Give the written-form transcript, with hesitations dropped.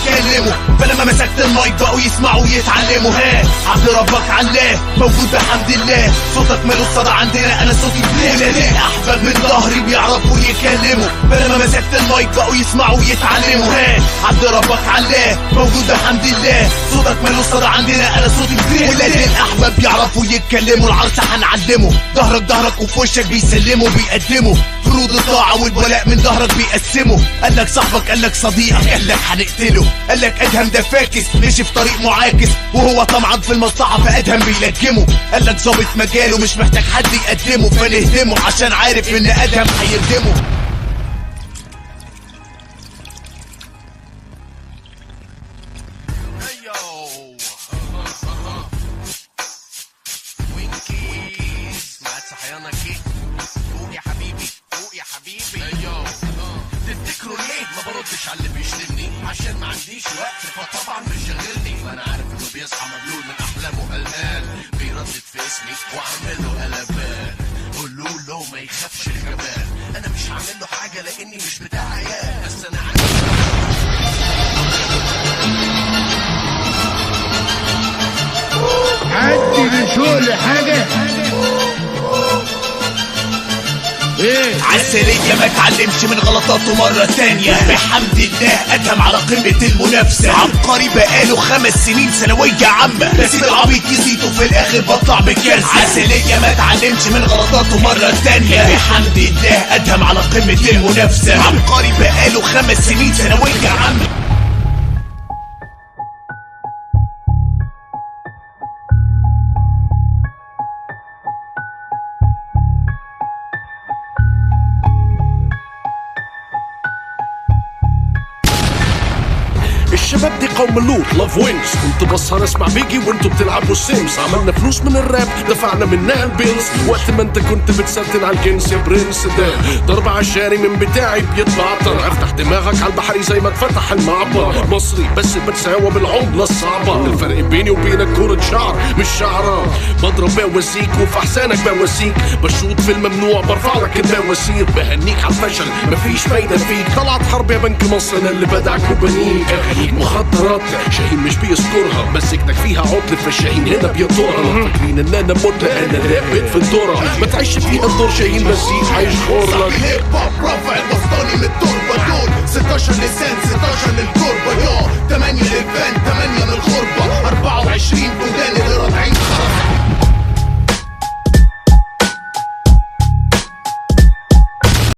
يتكلموا، فلما مسكت المايك بقوا يسمعوا ويتعلموا. ها عبد ربك علاه موجود بحمد الله، صوتك مالوش صدى عندنا، انا صوتي بلاد. احباب من ظهري بيعرفوا يتكلموا، فلما مسكت المايك بقوا يسمعوا ويتعلموا. ها عبد ربك علاه موجود بحمد الله، صوتك مالوش صدى عندنا، انا صوتي بلاد. ولاد الاحباب بيعرفوا يتكلموا، العرش هنعلمه، ظهرك وفي وشك بيسلموا بيقدموا فروض الطاعة والولاء، من ظهرك بيقسموا. قالك صاحبك قالك صديقك قالك هنقتله، قالك ادهم ده فاكس مشي في طريق معاكس، وهو طمعان في المصلحة فادهم بيلجمه. قالك ظابط مجاله مش محتاج حد يقدمه، فنهدمه عشان عارف ان ادهم هيردمه. فوق يا حبيبي فوق يا حبيبي. تفتكروا ليه ما بردش على اللي بيشتمني؟ عشان ما عنديش وقت فطبعا مش شاغلني. فانا عارف انه بيصحى مبلول من احلامه قلقان، بيردد في اسمي واعمل له قلبان. قولوا له ما يخافش الجبان، انا مش هعمل له حاجه لاني مش بتاع عيال، بس انا عندي بشغل حاجه ايه عسلية ما اتعلمش من غلطاته مرة تانية، بحمد الله ادهم على قمة المنافسة. عبقري بقاله 5 سنين ثانوية عامة، بسيب العبيط يزيد وفي الاخر بطلع بكارثة. عسلية ما اتعلمش من غلطاته مرة تانية، بحمد الله ادهم على قمة المنافسة. عبقري بقاله 5 سنين ثانوية عامة. الشباب دي قوم اللوت لاف وينز، كنت بسهر اسمع بيجي وانتوا بتلعبوا سيمز. عملنا فلوس من الراب دفعنا منها البيلز، وقت ما انت كنت بتسلطن على الجنس يا برنس. ده ضرب عشاني من بتاعي بيطلع عطر، افتح دماغك على البحري زي ما اتفتح المعبر. مصري بس بتساوى بالعملة الصعبة، الفرق بيني وبينك كورة شعر مش شعرة. بضرب بواسيك وفي احسانك بواسيك، بشوط في الممنوع برفع لك البواسير. بهنيك على الفشل مفيش فايدة فيك، طلعت حرب يا بنك مصر انا اللي بدعك وبنيك. مخدرات شاهين مش بيذكرها، مسكتك فيها عطل فالشاهين هنا بيطورها. فاكرين ان انا مت انا لعبت في الدورة، ما تعيش فيها الدور شاهين مسيح هيشخر لك. هيب هوب رافع البسطاني من التربة دول 16 لسان 16 للكربة، 8 للفان 8 للغربة 24 بلدان